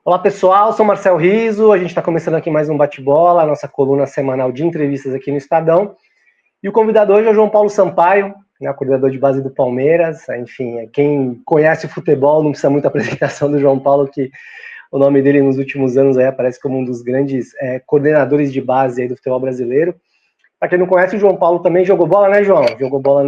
Olá pessoal, sou Marcel Riso, a gente está começando aqui mais um bate-bola, a nossa coluna semanal de entrevistas aqui no Estadão. E o convidado hoje é o João Paulo Sampaio, né, coordenador de base do Palmeiras. Enfim, quem conhece o futebol não precisa muita apresentação do João Paulo, que o nome dele nos últimos anos aí aparece como um dos grandes coordenadores de base aí do futebol brasileiro. Para quem não conhece, o João Paulo também jogou bola, né, João? Jogou bola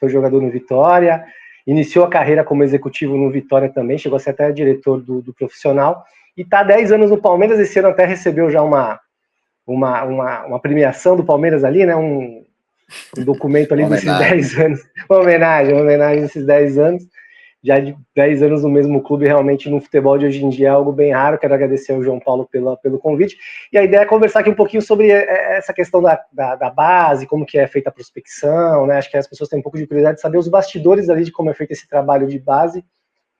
foi jogador no Vitória, iniciou a carreira como executivo no Vitória também, chegou a ser até diretor do profissional, e está há 10 anos no Palmeiras. Esse ano até recebeu já uma premiação do Palmeiras ali, né? Um documento ali desses 10 anos, uma homenagem desses 10 anos. Já de 10 anos no mesmo clube, realmente no futebol de hoje em dia é algo bem raro. Quero agradecer ao João Paulo pelo convite. E a ideia é conversar aqui um pouquinho sobre essa questão da base, como que é feita a prospecção, né? Acho que as pessoas têm um pouco de curiosidade de saber os bastidores ali de como é feito esse trabalho de base.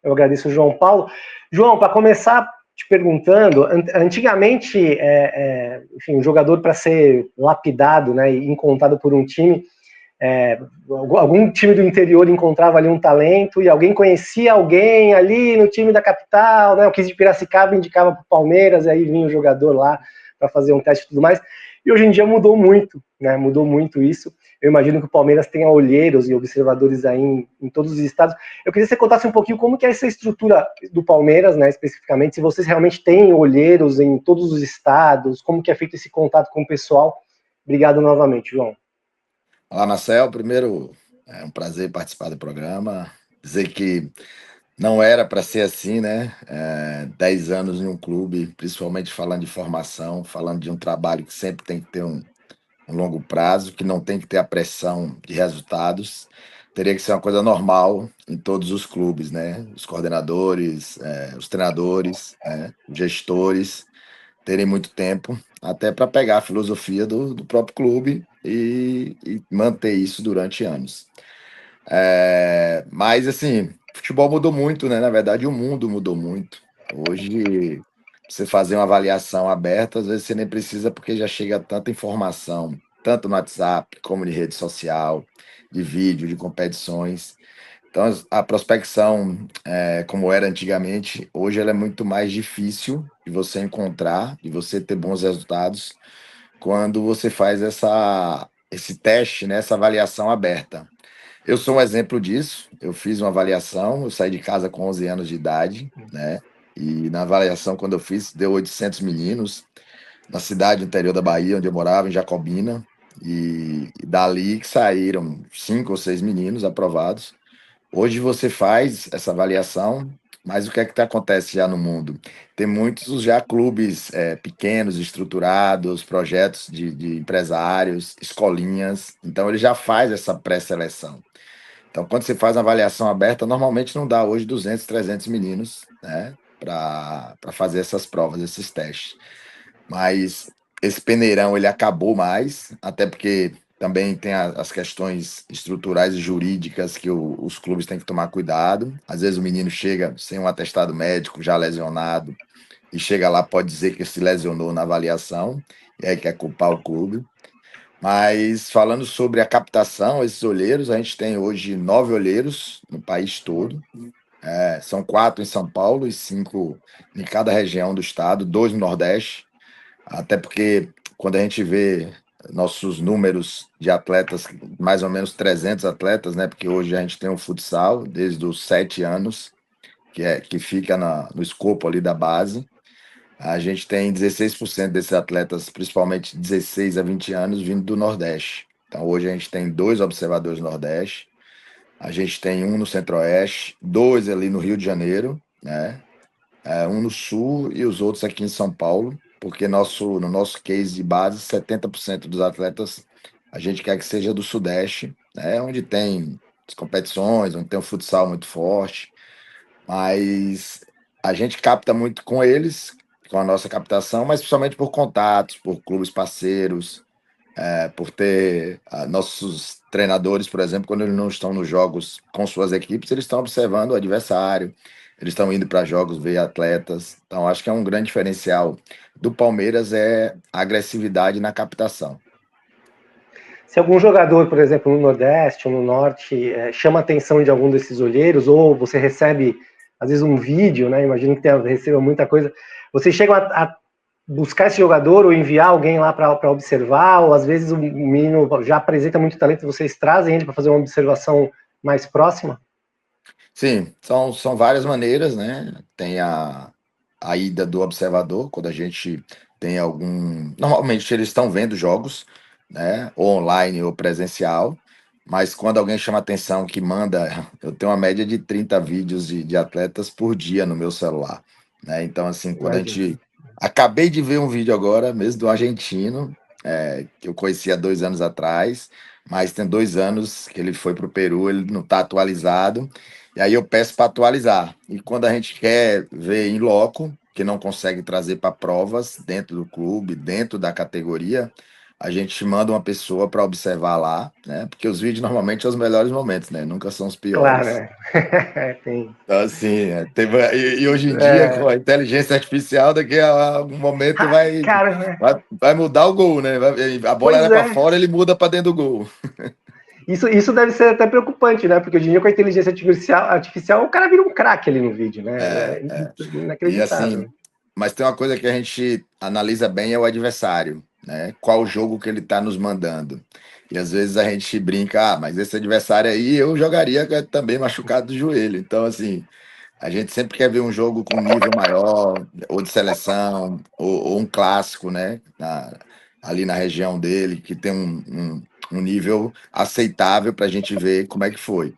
Eu agradeço o João Paulo. João, para começar te perguntando, antigamente, enfim, um jogador para ser lapidado, né, e encontrado por um time, algum time do interior encontrava ali um talento e alguém conhecia alguém ali no time da capital, né? O 15 de Piracicaba indicava para o Palmeiras, e aí vinha o jogador lá para fazer um teste e tudo mais. E hoje em dia mudou muito, né? Mudou muito isso. Eu imagino que o Palmeiras tenha olheiros e observadores aí em todos os estados. Eu queria que você contasse um pouquinho como que é essa estrutura do Palmeiras, né, especificamente, se vocês realmente têm olheiros em todos os estados, como que é feito esse contato com o pessoal. Obrigado novamente, João. Olá, Marcel. Primeiro, é um prazer participar do programa. Dizer que não era para ser assim, né? 10 anos em um clube, principalmente falando de formação, falando de um trabalho que sempre tem que ter um longo prazo, que não tem que ter a pressão de resultados. Teria que ser uma coisa normal em todos os clubes, né? Os coordenadores, os treinadores, os gestores terem muito tempo, até para pegar a filosofia do próprio clube e manter isso durante anos. Mas, assim, futebol mudou muito, né? Na verdade, o mundo mudou muito. Hoje, você fazer uma avaliação aberta, às vezes você nem precisa, porque já chega tanta informação, tanto no WhatsApp, como de rede social, de vídeo, de competições. Então, a prospecção, como era antigamente, hoje ela é muito mais difícil de você encontrar, de você ter bons resultados, quando você faz esse teste, né, essa avaliação aberta. Eu sou um exemplo disso. Eu fiz uma avaliação, eu saí de casa com 11 anos de idade, né? E na avaliação, quando eu fiz, deu 800 meninos na cidade interior da Bahia, onde eu morava, em Jacobina. E dali que saíram 5 ou 6 meninos aprovados. Hoje você faz essa avaliação, mas o que é que acontece já no mundo? Tem muitos já clubes pequenos, estruturados, projetos de empresários, escolinhas. Então ele já faz essa pré-seleção. Então, quando você faz uma avaliação aberta, normalmente não dá hoje 200, 300 meninos, né, para fazer essas provas, esses testes. Mas esse peneirão ele acabou mais, até porque também tem as questões estruturais e jurídicas que os clubes têm que tomar cuidado. Às vezes o menino chega sem um atestado médico, já lesionado, e chega lá, pode dizer que se lesionou na avaliação, e aí quer culpar o clube. Mas falando sobre a captação, esses olheiros, a gente tem hoje 9 olheiros no país todo. São 4 em São Paulo e 5 em cada região do estado, 2 no Nordeste. Até porque quando a gente vê nossos números de atletas, mais ou menos 300 atletas, né? Porque hoje a gente tem o futsal desde os 7 anos, que fica no escopo ali da base. A gente tem 16% desses atletas, principalmente 16 a 20 anos, vindo do Nordeste. Então, hoje a gente tem 2 observadores no Nordeste, a gente tem um no Centro-Oeste, 2 ali no Rio de Janeiro, né? Um no Sul e os outros aqui em São Paulo, porque no nosso case de base, 70% dos atletas a gente quer que seja do Sudeste, né? Onde tem as competições, onde tem um futsal muito forte, mas a gente capta muito com eles, com a nossa captação, mas principalmente por contatos, por clubes parceiros, por ter nossos treinadores, por exemplo, quando eles não estão nos jogos com suas equipes, eles estão observando o adversário, eles estão indo para jogos ver atletas. Então, acho que é um grande diferencial do Palmeiras a agressividade na captação. Se algum jogador, por exemplo, no Nordeste ou no Norte, chama a atenção de algum desses olheiros, ou você recebe às vezes um vídeo, né? Imagino que receba muita coisa. Vocês chegam a buscar esse jogador ou enviar alguém lá para observar, ou às vezes o menino já apresenta muito talento, vocês trazem ele para fazer uma observação mais próxima? Sim, são várias maneiras, né? Tem a ida do observador, quando a gente tem algum. Normalmente eles estão vendo jogos, né? Ou online ou presencial, mas quando alguém chama atenção que manda, eu tenho uma média de 30 vídeos de atletas por dia no meu celular, né? Então, assim, quando a Imagina. gente. Acabei de ver um vídeo agora, mesmo do argentino, que eu conheci há 2 anos atrás, mas tem 2 anos que ele foi para o Peru, ele não está atualizado. E aí eu peço para atualizar. E quando a gente quer ver em loco, que não consegue trazer para provas dentro do clube, dentro da categoria, a gente manda uma pessoa para observar lá, né? Porque os vídeos normalmente são os melhores momentos, né? Nunca são os Claro, piores. né? Tem. Então, assim, e hoje em dia, com a inteligência artificial, daqui a algum momento vai, Cara, né? vai mudar o gol, né? A bola Pois era para é. fora, ele muda para dentro do gol. Isso deve ser até preocupante, né? Porque hoje em dia, com a inteligência artificial o cara vira um craque ali no vídeo, né? É, É é. E inacreditável. assim, mas tem uma coisa que a gente analisa bem é o adversário, né? Qual jogo que ele está nos mandando. E às vezes a gente brinca, mas esse adversário aí eu jogaria também machucado do joelho. Então, assim, a gente sempre quer ver um jogo com nível maior, ou de seleção, ou um clássico, né? Ali na região dele, que tem um nível aceitável para a gente ver como é que foi.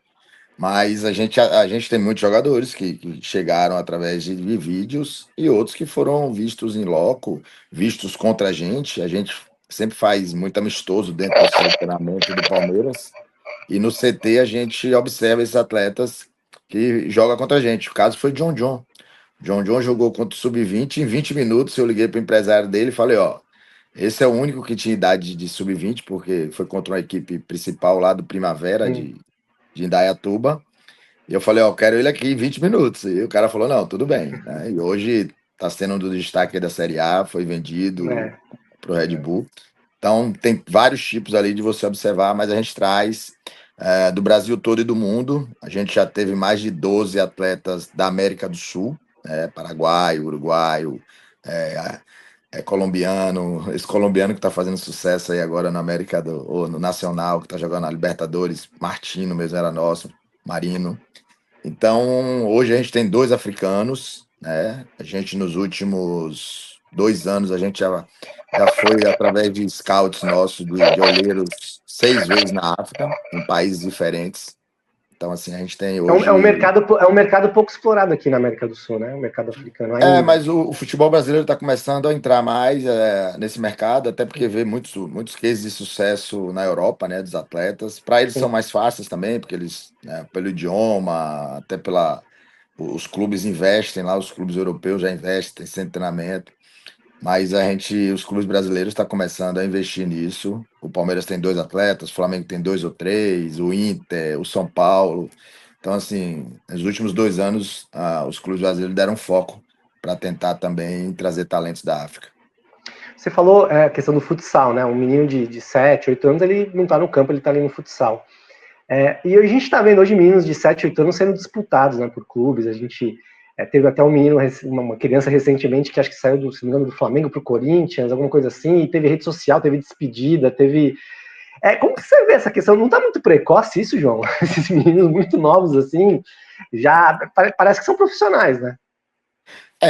Mas a gente tem muitos jogadores que chegaram através de vídeos e outros que foram vistos em loco, vistos contra a gente. A gente sempre faz muito amistoso dentro do centro de treinamento do Palmeiras. E no CT a gente observa esses atletas que jogam contra a gente. O caso foi John John. John John jogou contra o Sub-20. Em 20 minutos eu liguei para o empresário dele e falei: ó, esse é o único que tinha idade de Sub-20, porque foi contra uma equipe principal lá do Primavera Hum, de Indaiatuba. E eu falei, ó, eu quero ele aqui em 20 minutos. E o cara falou, não, tudo bem, né? E hoje está sendo um dos destaques da Série A, foi vendido é. para o Red Bull. Então, tem vários tipos ali de você observar, mas a gente traz do Brasil todo e do mundo. A gente já teve mais de 12 atletas da América do Sul, paraguaio, uruguaio, é, colombiano. Esse colombiano que está fazendo sucesso aí agora na América ou no Nacional, que está jogando na Libertadores, Martino mesmo era nosso, Marino. Então, hoje a gente tem 2 africanos, né? A gente, nos últimos 2 anos, a gente já foi, através de scouts nossos, de olheiros, 6 vezes na África, em países diferentes. Então, assim, a gente tem hoje. É um mercado pouco explorado aqui na América do Sul, né? O mercado africano ainda. Mas o futebol brasileiro está começando a entrar mais nesse mercado, até porque vê muitos cases de sucesso na Europa, né, dos atletas. Para eles são Sim. mais fáceis também, porque eles, né, pelo idioma, até os clubes investem lá, os clubes europeus já investem, tem centro de treinamento. Mas os clubes brasileiros estão começando a investir nisso. O Palmeiras tem 2 atletas, o Flamengo tem 2 ou 3, o Inter, o São Paulo. Então, assim, nos últimos 2 anos, os clubes brasileiros deram foco para tentar também trazer talentos da África. Você falou a questão do futsal, né? Um menino de 7, 8 anos, ele não está no campo, ele está ali no futsal. E a gente está vendo hoje meninos de 7, 8 anos sendo disputados, né, por clubes. A gente teve até um menino, uma criança recentemente que acho que saiu se não me engano, do Flamengo para o Corinthians, alguma coisa assim, e teve rede social, teve despedida, teve. Como que você vê essa questão? Não está muito precoce isso, João? Esses meninos muito novos assim, já parece que são profissionais, né?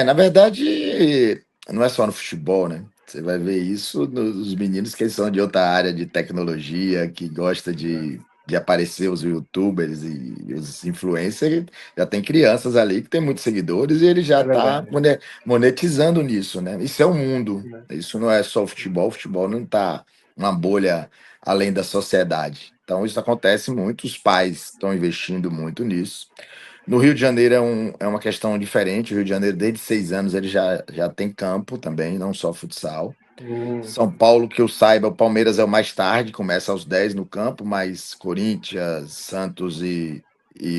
Na verdade, não é só no futebol, né? Você vai ver isso nos meninos que são de outra área de tecnologia, que gosta de aparecer os YouTubers e os influencers. Já tem crianças ali que tem muitos seguidores e ele já É está verdade. monetizando nisso, né? Isso é o mundo. Né? Isso não é só o futebol não está uma bolha além da sociedade. Então, isso acontece muito, os pais estão investindo muito nisso. No Rio de Janeiro é uma questão diferente. O Rio de Janeiro, desde 6 anos, ele já tem campo também, não só futsal. Hum, São Paulo, que eu saiba, o Palmeiras é o mais tarde, começa aos 10 no campo, mas Corinthians, Santos e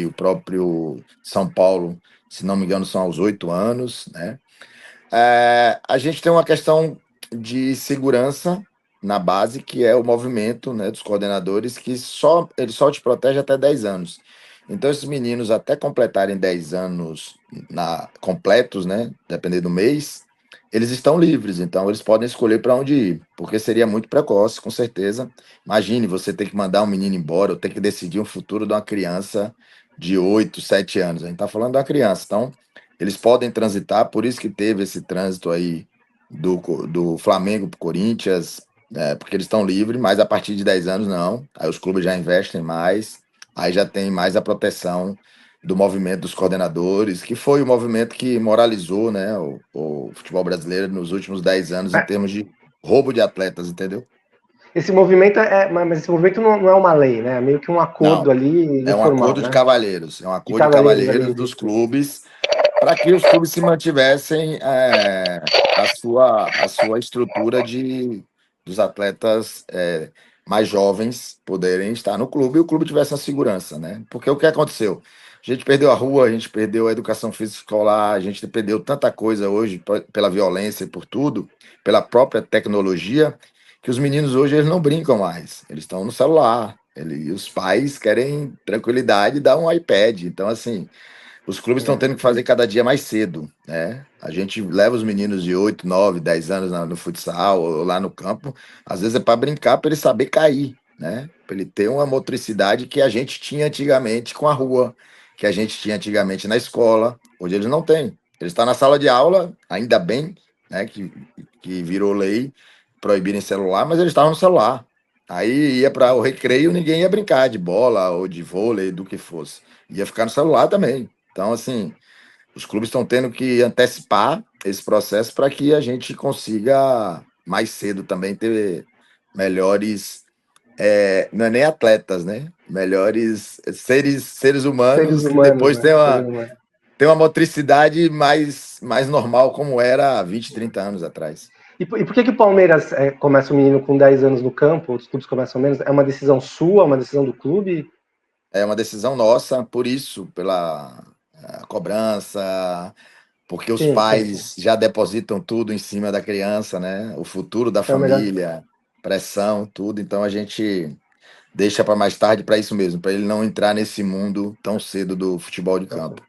o próprio São Paulo, se não me engano, são aos 8 anos, né? A gente tem uma questão de segurança na base, que é o movimento, né, dos coordenadores, que ele só te protege até 10 anos. Então, esses meninos, até completarem 10 anos completos, né? Dependendo do mês, eles estão livres. Então, eles podem escolher para onde ir, porque seria muito precoce, com certeza. Imagine você ter que mandar um menino embora, ou ter que decidir o futuro de uma criança de 8, 7 anos. A gente está falando de uma criança. Então, eles podem transitar, por isso que teve esse trânsito aí do Flamengo para o Corinthians, porque eles estão livres, mas a partir de 10 anos não. Aí os clubes já investem mais. Aí já tem mais a proteção do movimento dos coordenadores, que foi o movimento que moralizou, né, o futebol brasileiro nos últimos 10 anos em termos de roubo de atletas, entendeu? Esse movimento mas esse movimento não é uma lei, né? É meio que um Não, acordo ali é um informal, acordo de né? cavalheiros, é um De acordo de cavaleiros cavalheiros ali. dos clubes para que os clubes se mantivessem a sua estrutura dos atletas mais jovens poderem estar no clube e o clube tivesse a segurança, né? Porque o que aconteceu? A gente perdeu a rua, a gente perdeu a educação física escolar, a gente perdeu tanta coisa hoje pela violência e por tudo, pela própria tecnologia, que os meninos hoje eles não brincam mais, eles estão no celular. E os pais querem tranquilidade e dar um iPad. Então, assim, os clubes estão É. tendo que fazer cada dia mais cedo, né? A gente leva os meninos de 8, 9, 10 anos no futsal ou lá no campo, às vezes é para brincar, para ele saber cair, né? Para ele ter uma motricidade que a gente tinha antigamente com a rua, que a gente tinha antigamente na escola. Hoje eles não têm. Eles estão na sala de aula, ainda bem, né? Que virou lei proibirem celular, mas eles estavam no celular. Aí ia para o recreio, ninguém ia brincar de bola ou de vôlei, do que fosse. Ia ficar no celular também. Então, assim, os clubes estão tendo que antecipar esse processo para que a gente consiga mais cedo também ter melhores, não é nem atletas, né? Melhores seres Seres humanos que humanos, depois né? Seres humanos. têm uma motricidade mais normal, como era há 20, 30 anos atrás. E por que o Palmeiras começa o menino com 10 anos no campo, outros clubes começam menos? É uma decisão sua, uma decisão do clube? É uma decisão nossa, por isso, pela cobrança, porque os Sim, sim. pais já depositam tudo em cima da criança, né? O futuro da É o melhor. família, pressão, tudo. Então a gente deixa para mais tarde para isso mesmo, para ele não entrar nesse mundo tão cedo do futebol de campo.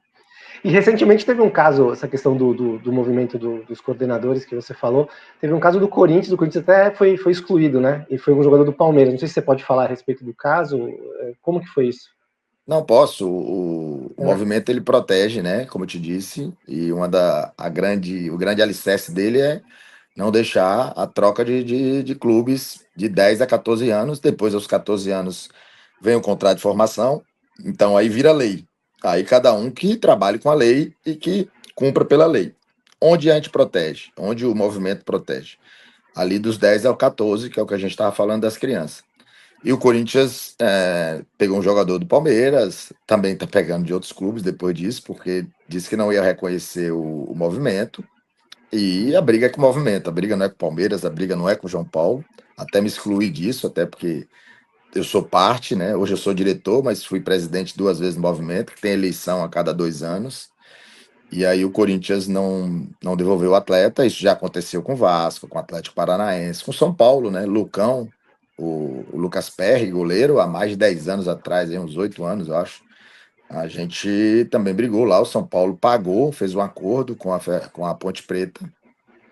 E recentemente teve um caso, essa questão do movimento dos coordenadores que você falou, teve um caso do Corinthians, até foi excluído, né? E foi um jogador do Palmeiras. Não sei se você pode falar a respeito do caso. Como que foi isso? Não posso. O É. movimento ele protege, né? Como eu te disse, e o grande alicerce dele é não deixar a troca de clubes de 10 a 14 anos. Depois, aos 14 anos, vem o contrato de formação. Então, aí vira lei. Aí, cada um que trabalhe com a lei e que cumpra pela lei. Onde a gente protege? Onde o movimento protege? Ali dos 10 ao 14, que é o que a gente estava falando das crianças. E o Corinthians pegou um jogador do Palmeiras, também está pegando de outros clubes depois disso, porque disse que não ia reconhecer o movimento. E a briga é com o movimento, a briga não é com o Palmeiras, a briga não é com o João Paulo. Até me excluí disso, até porque eu sou parte, né? Hoje eu sou diretor, mas fui presidente 2 vezes do movimento, que tem eleição a cada 2 anos. E aí o Corinthians não devolveu o atleta. Isso já aconteceu com o Vasco, com o Atlético Paranaense, com o São Paulo, né? Lucão, o Lucas Perry, goleiro, há mais de 10 anos atrás, aí, uns 8 anos, eu acho. A gente também brigou lá, o São Paulo pagou, fez um acordo com a Ponte Preta,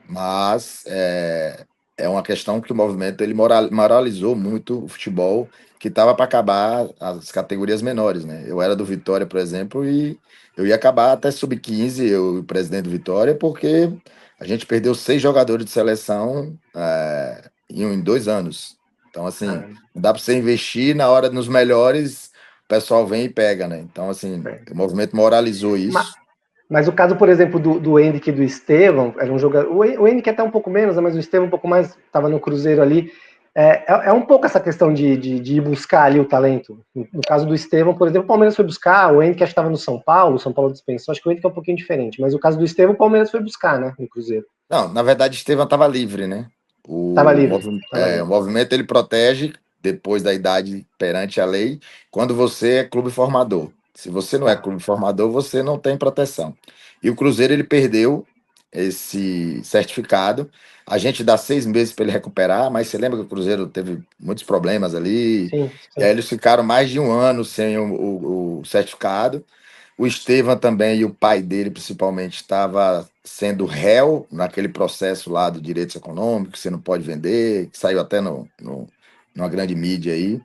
mas é uma questão que o movimento ele moralizou muito o futebol, que estava para acabar as categorias menores, né? Eu era do Vitória, por exemplo, e eu ia acabar até sub-15, eu e o presidente do Vitória, porque a gente perdeu 6 jogadores de seleção em 2 anos. Então, assim, Ah, não dá para você investir na hora nos melhores, o pessoal vem e pega, né? Então, assim, é. o movimento moralizou Ma- isso. Mas o caso, por exemplo, do Henrique e do Estevão, era um jogador. O Henrique até um pouco menos, né, mas o Estevão um pouco mais, estava no Cruzeiro ali. É um pouco essa questão de ir buscar ali o talento. No caso do Estevão, por exemplo, o Palmeiras foi buscar, o Henrique acho que estava no o São Paulo dispensou, acho que o Henrique é um pouquinho diferente, mas o caso do Estevão, o Palmeiras foi buscar, né, no Cruzeiro. Não, na verdade, Estevam estava livre, né? Tava O, livre, movi- tava o livre. movimento ele protege depois da idade perante a lei, quando você é clube formador. Se você não é Tá. clube formador, você não tem proteção. E o Cruzeiro ele perdeu esse certificado. A gente dá 6 meses para ele recuperar, mas você lembra que o Cruzeiro teve muitos problemas ali, Sim, e aí sim. eles ficaram mais de um ano sem o certificado. O Estevam também e o pai dele, principalmente, estava sendo réu naquele processo lá do direitos econômicos, que você não pode vender, que saiu até numa grande mídia aí.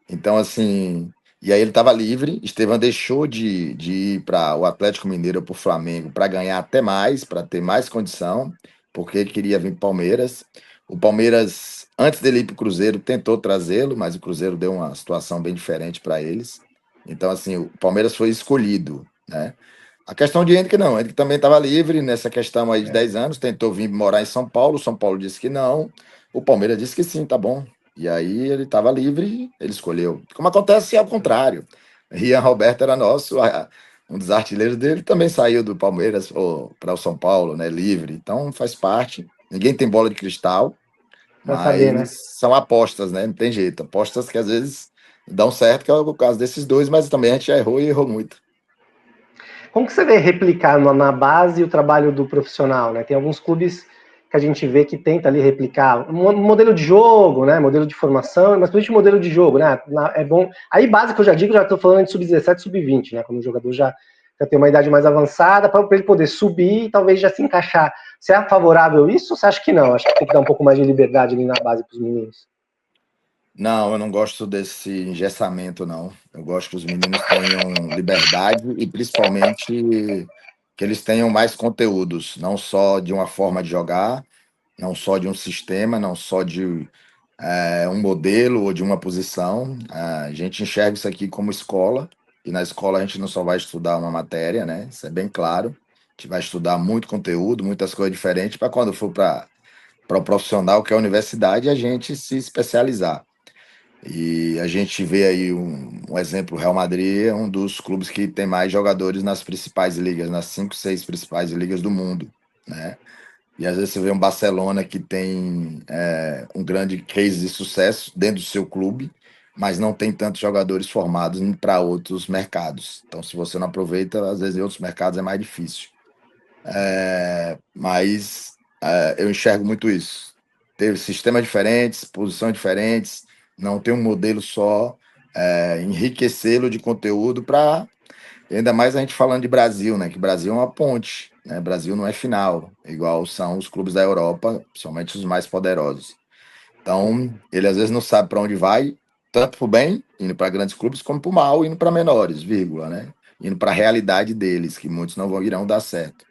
Então, assim, e aí ele estava livre. Estevam deixou de ir para o Atlético Mineiro ou para o Flamengo para ganhar até mais, para ter mais condição, porque ele queria vir para o Palmeiras. O Palmeiras, antes dele ir para o Cruzeiro, tentou trazê-lo, mas o Cruzeiro deu uma situação bem diferente para eles. Então, assim, o Palmeiras foi escolhido, né? A questão de Henrique não, Henrique também estava livre nessa questão aí de É. 10 anos, tentou vir morar em São Paulo disse que não, o Palmeiras disse que sim, tá bom. E aí ele estava livre, ele escolheu. Como acontece ao contrário. Rian Roberto era nosso, um dos artilheiros dele também saiu do Palmeiras para o São Paulo, né? Livre. Então faz parte. Ninguém tem bola de cristal, Pra saber, mas né? são apostas, né? Não tem jeito. Apostas que às vezes dão certo, que é o caso desses dois, mas também a gente já errou e errou muito. Como que você vê replicar na base o trabalho do profissional, né? Tem alguns clubes que a gente vê que tenta ali replicar um modelo de jogo, né? Modelo de formação, mas principalmente modelo de jogo, né? É bom. Aí base que eu já digo, já estou falando de sub-17, sub-20, né? Quando o jogador já tem uma idade mais avançada, para ele poder subir e talvez já se encaixar. Você é favorável a isso ou você acha que não? Acho que tem que dar um pouco mais de liberdade ali na base para os meninos. Não, eu não gosto desse engessamento, não. Eu gosto que os meninos tenham liberdade e principalmente que eles tenham mais conteúdos, não só de uma forma de jogar, não só de um sistema, não só de um modelo ou de uma posição. A gente enxerga isso aqui como escola, e na escola a gente não só vai estudar uma matéria, né? Isso é bem claro. A gente vai estudar muito conteúdo, muitas coisas diferentes, para quando for para o profissional, que é a universidade, a gente se especializar. E a gente vê aí um exemplo, o Real Madrid é um dos clubes que tem mais jogadores nas principais ligas, nas 5, 6 principais ligas do mundo, né? E às vezes você vê um Barcelona que tem um grande case de sucesso dentro do seu clube, mas não tem tantos jogadores formados para outros mercados. Então, se você não aproveita, às vezes em outros mercados é mais difícil. Mas eu enxergo muito isso. Ter sistemas diferentes, posições diferentes, não ter um modelo só, enriquecê-lo de conteúdo para. Ainda mais a gente falando de Brasil, né? Que Brasil é uma ponte, né? Brasil não é final, igual são os clubes da Europa, principalmente os mais poderosos. Então, ele às vezes não sabe para onde vai, tanto para o bem, indo para grandes clubes, como para o mal, indo para menores, vírgula, né? Indo para a realidade deles, que muitos não irão dar certo.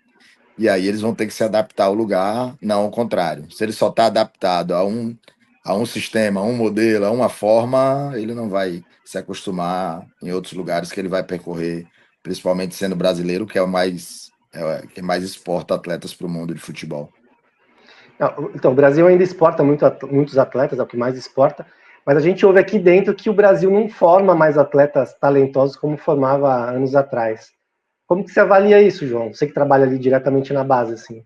E aí eles vão ter que se adaptar ao lugar, não ao contrário. Se ele só está adaptado a um sistema, a um modelo, a uma forma, ele não vai se acostumar em outros lugares que ele vai percorrer, principalmente sendo brasileiro, que é o mais que mais exporta atletas para o mundo de futebol. Então, o Brasil ainda exporta muitos atletas, é o que mais exporta, mas a gente ouve aqui dentro que o Brasil não forma mais atletas talentosos como formava anos atrás. Como que você avalia isso, João? Você que trabalha ali diretamente na base, assim.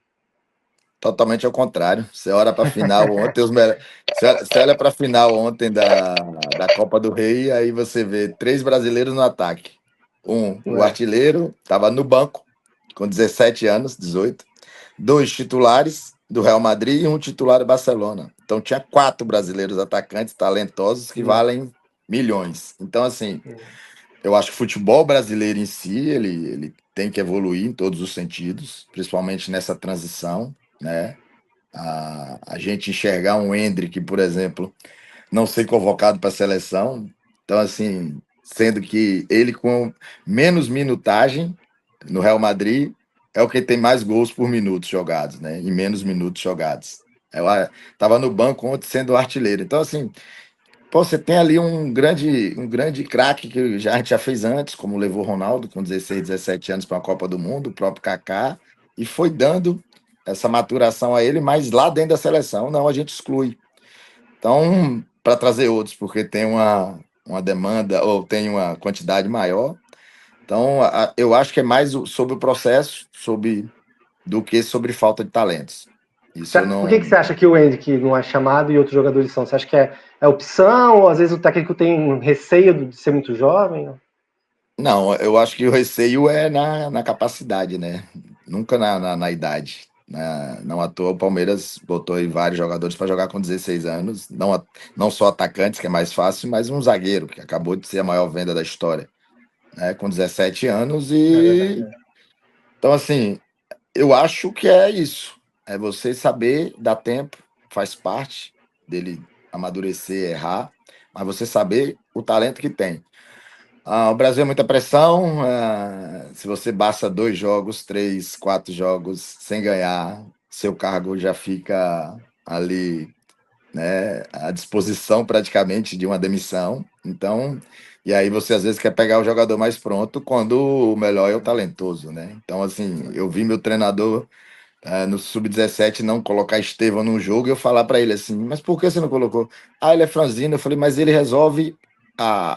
Totalmente ao contrário. Você olha para a final ontem, você olha para a final ontem da Copa do Rei, aí você vê 3 brasileiros no ataque. O É. artilheiro, estava no banco, com 17 anos, 18. 2 titulares do Real Madrid e um titular do Barcelona. Então tinha 4 brasileiros atacantes talentosos que valem milhões. Então, assim, eu acho que o futebol brasileiro em si, ele tem que evoluir em todos os sentidos, principalmente nessa transição, né? A gente enxergar um Endrick, por exemplo, não ser convocado para a seleção. Então, assim, sendo que ele com menos minutagem no Real Madrid é o que tem mais gols por minuto jogados, né? E menos minutos jogados. Eu estava no banco ontem sendo artilheiro. Então, assim, pô, você tem ali um grande craque que a gente já fez antes, como levou o Ronaldo com 16, 17 anos para a Copa do Mundo, o próprio Kaká, e foi dando essa maturação a ele, mas lá dentro da seleção, não, a gente exclui. Então, para trazer outros, porque tem uma demanda ou tem uma quantidade maior. Então, eu acho que é mais sobre o processo do que sobre falta de talentos. Isso eu Por que não. você acha que o Endrick não é chamado e outros jogadores são? Você acha que é opção ou às vezes o técnico tem receio de ser muito jovem? Não, eu acho que o receio é na capacidade, né? Nunca na idade. né? Não à toa, o Palmeiras botou aí vários jogadores para jogar com 16 anos, não só atacantes, que é mais fácil, mas um zagueiro, que acabou de ser a maior venda da história, né? Com 17 anos. É verdade. Então, assim, eu acho que é isso. É você saber dar tempo, faz parte dele amadurecer, errar, mas você saber o talento que tem. O Brasil é muita pressão. Se você basta 2 jogos, 3, 4 jogos sem ganhar, seu cargo já fica ali, né, à disposição praticamente de uma demissão. Então, e aí você às vezes quer pegar o jogador mais pronto quando o melhor é o talentoso, né? Então, assim, eu vi meu treinador no Sub-17 não colocar Estevão num jogo e eu falar para ele assim, mas por que você não colocou? Ah, ele é franzino. Eu falei, mas ele resolve.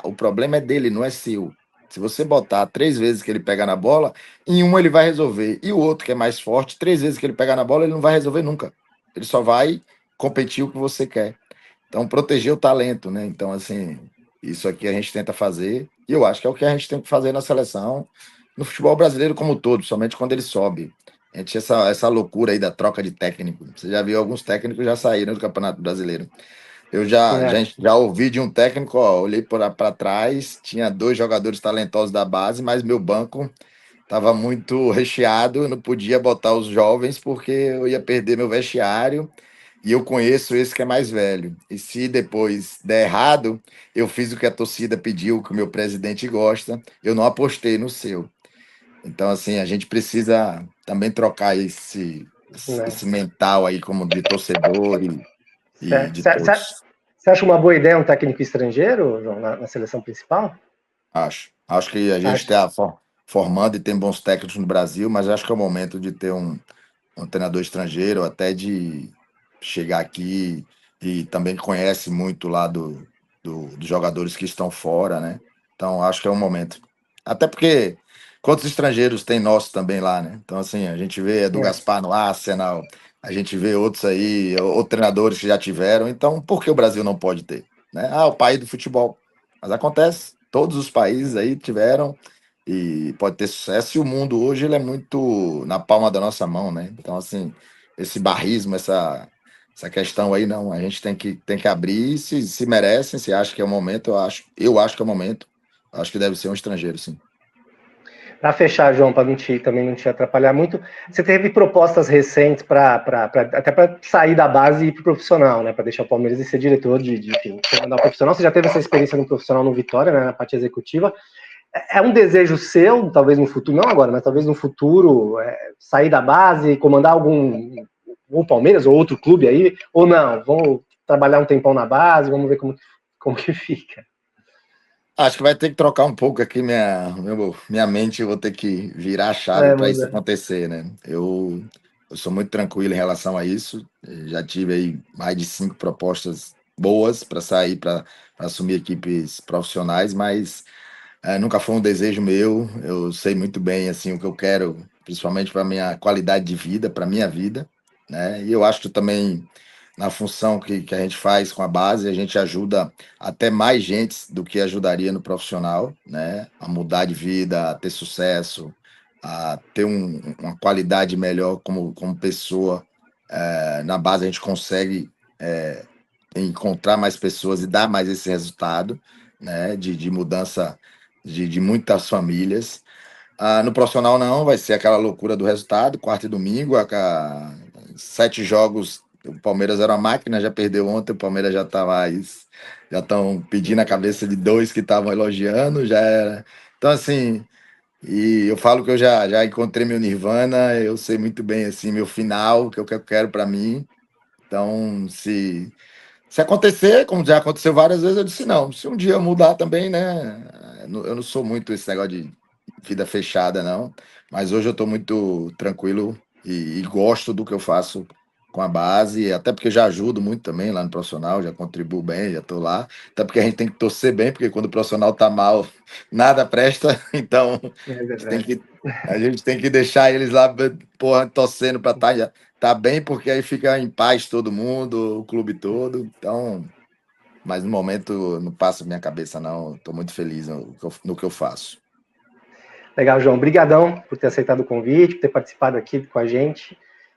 O problema é dele, não é seu. Se você botar 3 vezes que ele pega na bola, em uma ele vai resolver. E o outro, que é mais forte, 3 vezes que ele pegar na bola, ele não vai resolver nunca. Ele só vai competir o que você quer. Então, proteger o talento, né? Então, assim, isso aqui a gente tenta fazer. E eu acho que é o que a gente tem que fazer na seleção, no futebol brasileiro como um todo, somente quando ele sobe. A gente, essa loucura aí da troca de técnico. Você já viu alguns técnicos já saíram do Campeonato Brasileiro. Eu já ouvi de um técnico, ó, olhei para trás, tinha 2 jogadores talentosos da base, mas meu banco estava muito recheado, eu não podia botar os jovens porque eu ia perder meu vestiário e eu conheço esse que é mais velho. E se depois der errado, eu fiz o que a torcida pediu, o que o meu presidente gosta, eu não apostei no seu. Então, assim, a gente precisa também trocar esse mental aí como de torcedor e de todos. Você acha uma boa ideia um técnico estrangeiro, João, na seleção principal? Acho que a gente Acho. está formando e tem bons técnicos no Brasil, mas acho que é o momento de ter um treinador estrangeiro, até de chegar aqui e também conhece muito lá dos jogadores que estão fora, né? Então, acho que é um momento. Até porque quantos estrangeiros tem nosso também lá, né? Então, assim, a gente vê Edu É, Gaspar no Arsenal, a gente vê outros aí, outros treinadores que já tiveram. Então, por que o Brasil não pode ter? Né? O país do futebol. Mas acontece, todos os países aí tiveram e pode ter sucesso. E o mundo hoje ele é muito na palma da nossa mão, né? Então, assim, esse barrismo, essa questão aí, não. A gente tem que abrir, se merecem, se acha que é o momento, eu acho que é o momento. Acho que deve ser um estrangeiro, sim. para fechar, João, para também não te atrapalhar muito, você teve propostas recentes até para sair da base e ir para o profissional, né? Para deixar o Palmeiras e ser diretor enfim, comandar o profissional. Você já teve essa experiência no profissional no Vitória, né, na parte executiva. É um desejo seu, talvez no futuro, não agora, mas talvez no futuro, sair da base, comandar ou Palmeiras ou outro clube aí, ou não? Vamos trabalhar um tempão na base, vamos ver como que fica. Acho que vai ter que trocar um pouco aqui minha mente, eu vou ter que virar a chave para isso acontecer, né? Eu sou muito tranquilo em relação a isso. Já tive aí mais de 5 propostas boas para sair para assumir equipes profissionais, mas nunca foi um desejo meu. Eu sei muito bem assim o que eu quero, principalmente para minha qualidade de vida, para minha vida, né? E eu acho que também na função que a gente faz com a base, a gente ajuda até mais gente do que ajudaria no profissional, né? A mudar de vida, a ter sucesso, a ter uma qualidade melhor como pessoa. Na base a gente consegue encontrar mais pessoas e dar mais esse resultado, né? De mudança de muitas famílias. No profissional não, vai ser aquela loucura do resultado, quarta e domingo, 7 jogos, o Palmeiras era uma máquina, já perdeu ontem, o Palmeiras já estão pedindo a cabeça de 2 que estavam elogiando, já era. Então, assim, e eu falo que eu já encontrei meu Nirvana, eu sei muito bem, assim, meu final, o que eu quero para mim. Então, se acontecer, como já aconteceu várias vezes, eu disse não. Se um dia eu mudar também, né? Eu não sou muito esse negócio de vida fechada, não. Mas hoje eu estou muito tranquilo e gosto do que eu faço com a base, até porque já ajudo muito também lá no profissional, já contribuo bem, já estou lá. Até porque a gente tem que torcer bem, porque quando o profissional está mal, nada presta. Então, a gente tem que deixar eles lá, porra, torcendo para tá bem, porque aí fica em paz todo mundo, o clube todo. Então, mas no momento não passa minha cabeça, não. Estou muito feliz no que eu faço. Legal, João. Obrigadão por ter aceitado o convite, por ter participado aqui com a gente.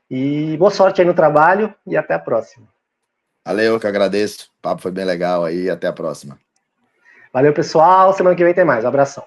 E boa sorte aí no trabalho e até a próxima. Valeu, eu que agradeço. O papo foi bem legal aí. Até a próxima. Valeu, pessoal. Semana que vem tem mais. Um abração.